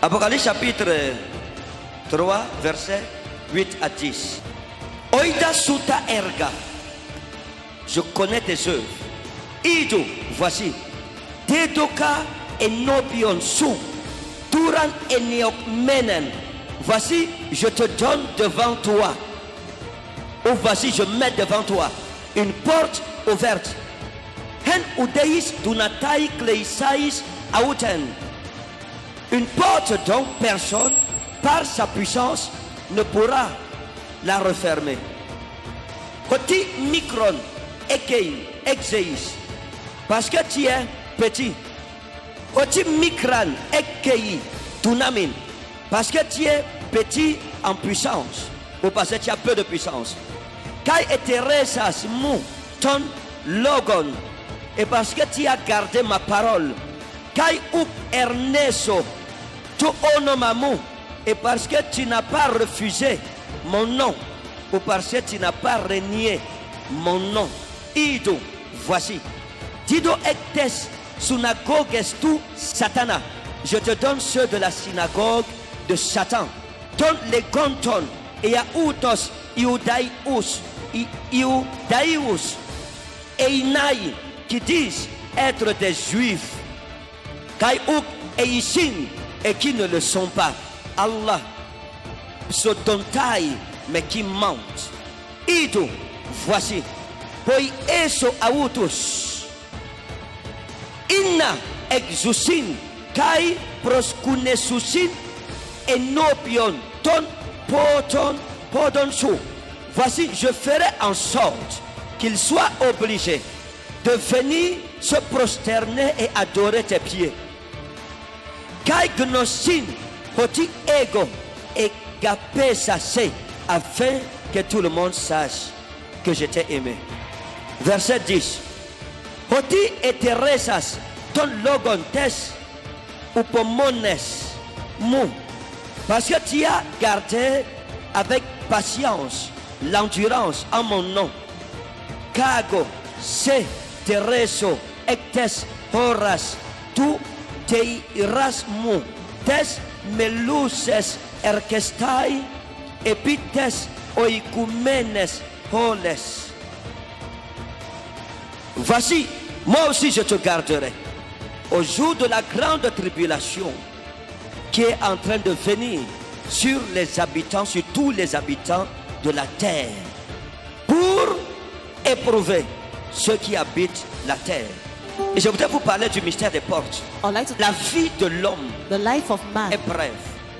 Apocalypse chapitre 3, versets 8 à 10. Oida suta erga. Je connais tes œuvres. Ido, voici. Dedoka enobion su. Turan eniok menen. Voici, je te donne devant toi. Ou voici, je mets devant toi une porte ouverte. Hen udeis dunatai kleisais auten. Une porte dont personne, par sa puissance, ne pourra la refermer. Koti micron, ekein, exeis. Parce que tu es petit. Koti micran, ekei, tunamin. Parce que tu es petit en puissance. Ou parce que tu as peu de puissance. Kai eteresas mu ton logon. Et parce que tu as gardé ma parole. Kai up erneso tu onomamu. Et parce que tu n'as pas refusé mon nom. Ou parce que tu n'as pas renié mon nom. Ido, voici. Dido ectes synagogues tu satana. Je te donne ceux de la synagogue de Satan. Donne les gonton et autos iudaius et Inaï qui disent être des juifs. Kaïouk et Ishin et qui ne le sont pas. Allah Sotontai mais qui mentent. Ido, voici. Poi eso autos. Inna exusin kai proskunesusin enopion ton podon chou. Voici, je ferai en sorte qu'il soit obligé de venir se prosterner et adorer tes pieds. Kai gnosin hoti ego et gapé sase, afin que tout le monde sache que je t'ai aimé. Verset 10. Hoti eteresas ton logontes upomones mu. Parce que tu as gardé avec patience l'endurance en mon nom. Kago, se, tereso, ectes, horas, tu te iras mu, tes meluses, erkestai, epites, oikumenes, holes. Voici, moi aussi je te garderai au jour de la grande tribulation qui est en train de venir sur les habitants, sur tous les habitants de la terre, pour éprouver ceux qui habitent la terre. Et je voudrais vous parler du mystère des portes. La vie de l'homme est brève.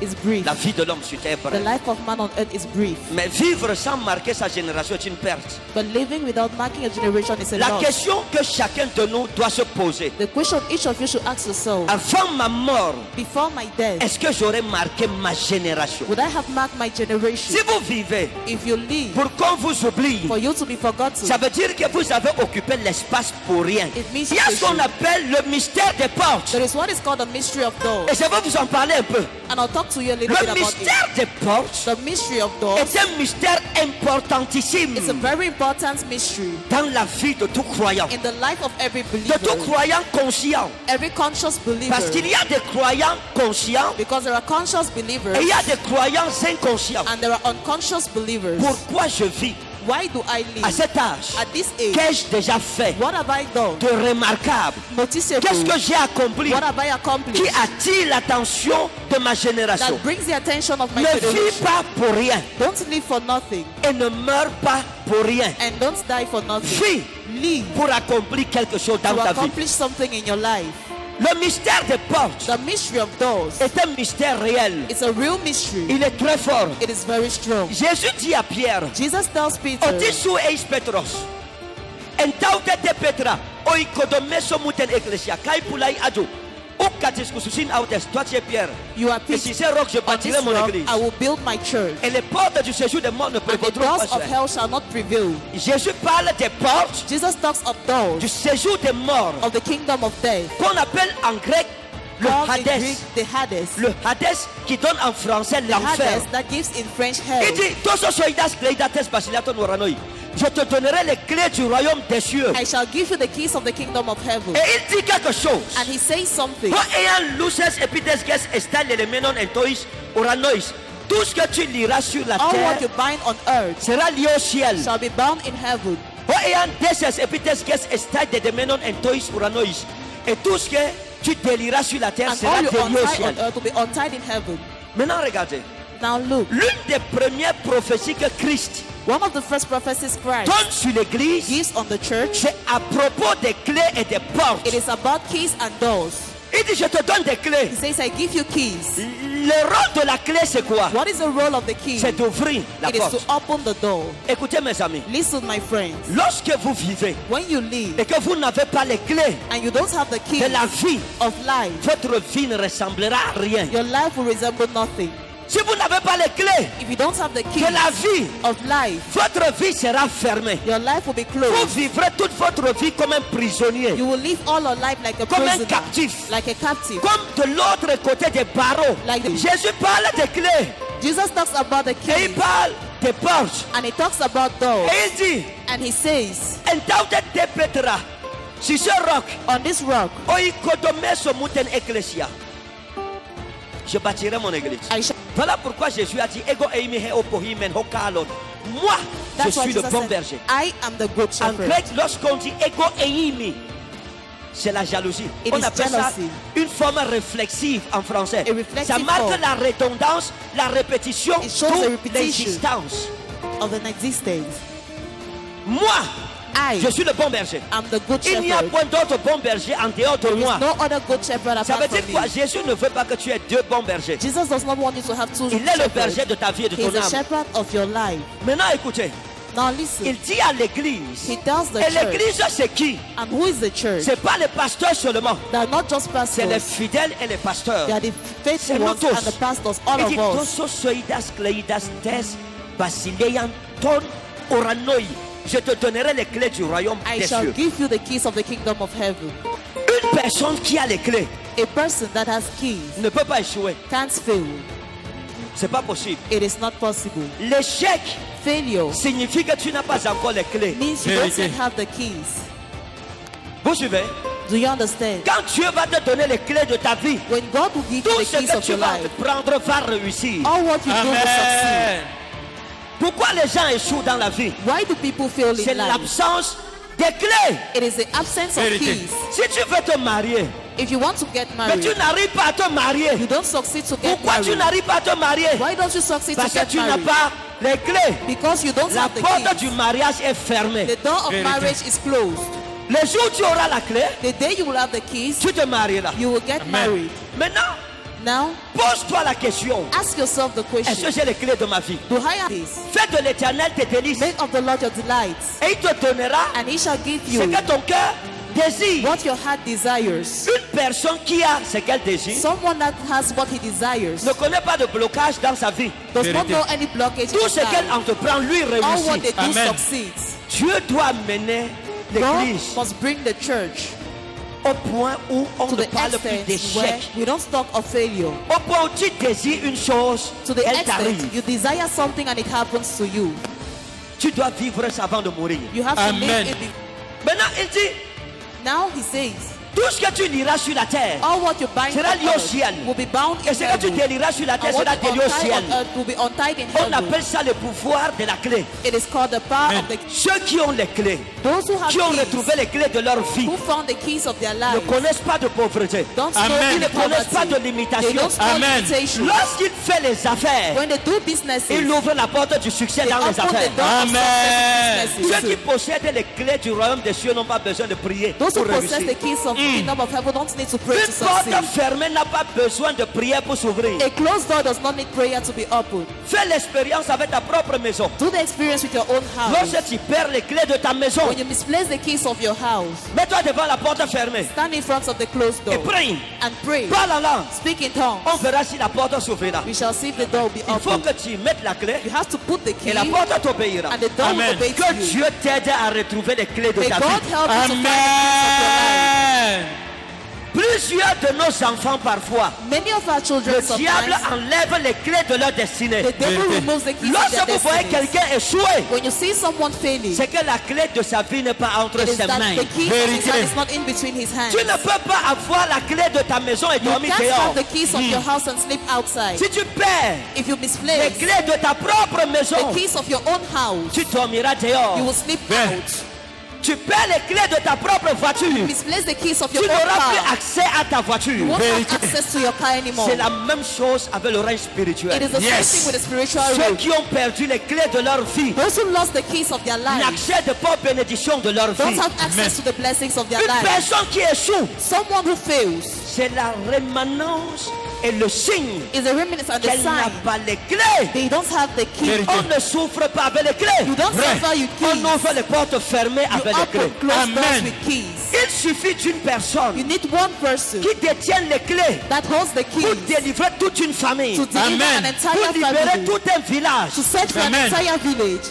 Is brief. La vie de l'homme sur terre est The brève. life of man on earth is brief. Mais vivre sans marquer sa génération est une perte. But living without marking a generation is a La loss. question que chacun de nous doit se poser: The question each of you should ask yourself: avant ma mort, before my death, est-ce que j'aurais marqué ma génération? would I have marked my generation? Si vous vivez If you live pour qu'on vous oublie, for you to be forgotten, ça veut dire que vous avez occupé l'espace pour rien. It means Il y a ce qu'on appelle le mystère des portes. there is what is called the mystery of Et doors. je vais vous en parler un peu. And I'll talk to you a little bit Le about mystère it. des portes The mystery of doors est un mystère importantissime is a very important mystery dans la vie de tout croyant, in the life of every de believer, tout croyant conscient. every conscious believer. Parce qu'il y a des croyants conscients Because there are conscious believers et il y a des croyants inconscients. and there are unconscious believers. Pourquoi je vis Why do I à live cet âge? at this age? Qu'ai-je déjà fait What have I done? de remarquable? Noticeable. Qu'est-ce que j'ai accompli What have I accomplished? qui attire l'attention de ma génération? That brings the attention of my Ne vis generation. pas pour rien Don't live for nothing et ne meurs pas pour rien. and don't die for nothing. Vis Live pour accomplir quelque chose dans to ta vie. accomplish something in your life. Le mystère des portes The mystery of doors, est un mystère réel. it's a real mystery. Il est très fort. It is very strong. Jésus dit à Pierre: Jesus tells Peter, Otisu eis Petros. Entautete Petra. Oikodomeso muten ecclesia. Kai pulai adu. Ukatis kususin autes. Toi tu es Pierre. you are Et si Peter. c'est roc, je On bâtirai this mon rock église. I will build my church, Et les portes du séjour des morts ne and the prévaudront doors pas of sur hell shall not prevail. elle. Jésus parle des portes Jesus talks of doors du séjour des morts, of the kingdom of death, qu'on appelle en grec le called in Hadès. Greek the Hades. Le Hadès qui donne en français The l'enfer. Hades that gives in French hell. Il dit, tous ceux soidas cleidates basilaton oranoi. je te donnerai les clés du royaume des cieux. I shall give you the keys of the kingdom of heaven. Et il dit quelque chose. And he says something. Ean luces epites ges estal elemenon entois uranois. Tout ce que tu liras sur la All what terre you bind on earth sera lié au ciel. shall be bound in heaven. Ean deses epites ges estal elemenon entois uranois. Et tout ce que tu délieras sur la terre And sera all you délié au untie ciel. on earth will be untied in heaven. Maintenant regardez. Now look, L'une des premières prophéties que Christ one of the first prophecies Christ donne sur l'église, gives on the church, c'est à propos des clés et des portes. it is about keys and doors. Il dit, je te donne des clés. He says, I give you keys. Le rôle de la clé, c'est quoi? What is the role of the key? C'est d'ouvrir la It is to porte. open the door. Écoutez mes amis, Listen, my friends, lorsque vous vivez when you live et que vous n'avez pas les clés and you don't have the keys de la vie, of life, votre vie ne ressemblera à rien. your life will resemble nothing. Si vous n'avez pas les clés If you don't have the keys de la vie, of life, votre vie sera fermée. your life will be Vous closed. vivrez toute votre vie comme un prisonnier, You will live all your life like a comme un prisoner, captif, like a captive. comme de l'autre côté des barreaux. Like the- Jésus parle des clés Jesus talks about the et il keys parle des portes. and he talks about doors, Et il dit, and he says, Entaude te Petra, sur ce roc, on this rock oikodome somuten ecclesia. Je bâtirai mon église. I shall. Voilà pourquoi Jésus a dit, Ego eimi he opohimen hokalon. Moi, je That's why suis le Jesus bon said, berger. I am the good En shepherd. grec, lorsqu'on dit ego eimi, c'est la jalousie. It On is appelle ça jealousy. une forme réflexive en français. A reflexive Ça marque form. la redondance, la répétition, It shows the toute repetition. l'existence. Of an existence. Moi, I je suis le bon berger. am the good Il n'y a shepherd. point d'autre bon berger en dehors de There moi. is no other good shepherd Ça veut apart dire from quoi? me. Jésus ne veut pas que tu aies deux bons bergers. Jesus does not want you to have two Il est le berger shepherds. de ta vie et de He is ton the âme. shepherd of your life. Maintenant, écoutez. Now listen. Il dit à l'église. He tells the Et church. l'église, c'est qui? And who is the church? C'est pas les pasteurs seulement. They are not just C'est les pastors. fidèles et les pasteurs. They are the C'est faithful nous ones tous. and the pastors, all Il of dit, us. Tosos soidas cleidas tes basileian ton oranoi. Je te donnerai les clés du royaume I des shall cieux. give you the keys of the kingdom of heaven. Une personne qui a les clés A person that has keys ne peut pas échouer. can't fail. C'est pas possible. It is not possible. L'échec Failure signifie que tu n'as pas encore les clés. means you don't yet have the keys. Vous suivez? Do you understand? Quand Dieu va te donner les clés de ta vie, When God will give you tout the ce keys que of tu your vas life, prendre va réussir. all what you do will succeed. Pourquoi les gens échouent dans la vie? Why do people fail C'est in life? l'absence des clés. It is the absence of keys. Si tu veux te marier, If you want to get mais married, tu n'arrives pas à te marier, you don't succeed to get pourquoi tu married. n'arrives pas à te marier? Why don't you succeed to Parce que get tu n'as married? pas les clés. Because you don't La have the porte keys. du mariage est fermée. The door of marriage is closed. Le jour où tu auras la clé, The day you will have the keys, tu te marieras. you will get married. Maintenant, Now, pose-toi la question. ask yourself the Est-ce que question, j'ai les clés de ma vie? do I have this? Fais de l'éternel tes délices Make of the Lord your delights, et il te donnera and he shall give ce you que ton cœur désire. what your heart desires. Une personne qui a ce qu'elle désire Someone that has what he desires ne connaît pas de blocage dans sa vie. does not know any blockage in Tout his ce qu'elle life. entreprend lui All what they réussit. do succeeds. Dieu doit mener God l'église must bring the church au point où on to ne the parle plus extent where d'échec. we don't talk of failure. Au point où tu désires une chose, To the elle extent t'arrive. you desire something and it happens to you. Tu dois vivre ça avant de mourir. You have to live it. Maintenant, il dit, Now he says, tout ce que tu liras sur la terre all what you bind sera on lié au earth ciel. will be bound Et in ce que tu heaven. délieras sur la terre And what sera you délié au untie ciel. on earth will be untied in On heaven. appelle ça le pouvoir de la clé. It is called the power of the Ceux qui ont les clés, those who have qui ont keys, retrouvé les clés de leur vie, who found the keys of their ne lives, connaissent pas de pauvreté. don't Amen. know Ils ne any connaissent pas de poverty. They limitation. don't know Amen. limitations. Lorsqu'il fait les affaires, When they do businesses, il ouvre la porte du succès they dans les open the affaires. door of Amen. success in Ceux qui businesses. possèdent les clés du royaume des cieux n'ont pas besoin de prier Those who pour possess réussir. the keys of the kingdom of heaven don't need to pray to Une porte succeed. fermée n'a pas besoin de prière pour s'ouvrir. A closed door does not need prayer to be opened. Fais l'expérience avec ta propre maison. Do the experience with your own house. Lorsque tu perds les clés de ta maison, When you misplace the keys of your house, mets-toi devant la porte fermée stand in front of the closed et door prie. and pray. Parle en langue. Speak in tongues. On verra si la porte s'ouvrira. We shall see if the door will be Il faut open. que tu mettes la clé You have to put the key et la porte t'obéira. and the door will Amen. obey to Que you. Dieu t'aide à retrouver les clés de May ta God vie. help you to find the keys of your life. Amen. Plusieurs de nos enfants parfois, Many of our children le diable sometimes, enlève les clés de leur destinée. the devil removes the keys of Lorsque their vous voyez destiny. quelqu'un échouer, When you see someone failing, c'est que la clé de sa vie n'est pas entre it is ses that mains. the key of his Vérité. hand is not in between his hands. Tu ne peux pas avoir la clé de ta maison et You dormir can't dehors. have the keys of your house and sleep outside. Si tu perds If you les misplace clés de ta propre maison, the keys of your own house, tu dormiras dehors. you will sleep Yeah. out. Tu perds les clés de ta propre voiture, Misplace the keys of tu your own n'auras plus car. accès à ta You voiture. won't Vérité. have access to your car anymore. C'est la même chose avec le règne It spirituel. is the Yes. same thing with the spiritual Ceux realm. qui ont perdu les clés de leur vie Those who lost the keys of their life n'accèdent pas aux bénédictions de leur don't vie. have access to the blessings of their Une life. personne qui échoue, Someone who fails c'est la rémanence et le signe is a remnant and a qu'elle n'a sign. pas les clés. They don't have the key. Vérité. On ne souffre pas avec les clés. You don't Vrai. suffer with On keys. ouvre les portes fermées You avec les clés. open closed doors Amen. with keys. Il suffit d'une You personne need one person qui détient les clés that holds the pour keys délivrer toute une famille, to deliver Amen. an pour entire libérer family, tout un village. to set for an Amen. entire village.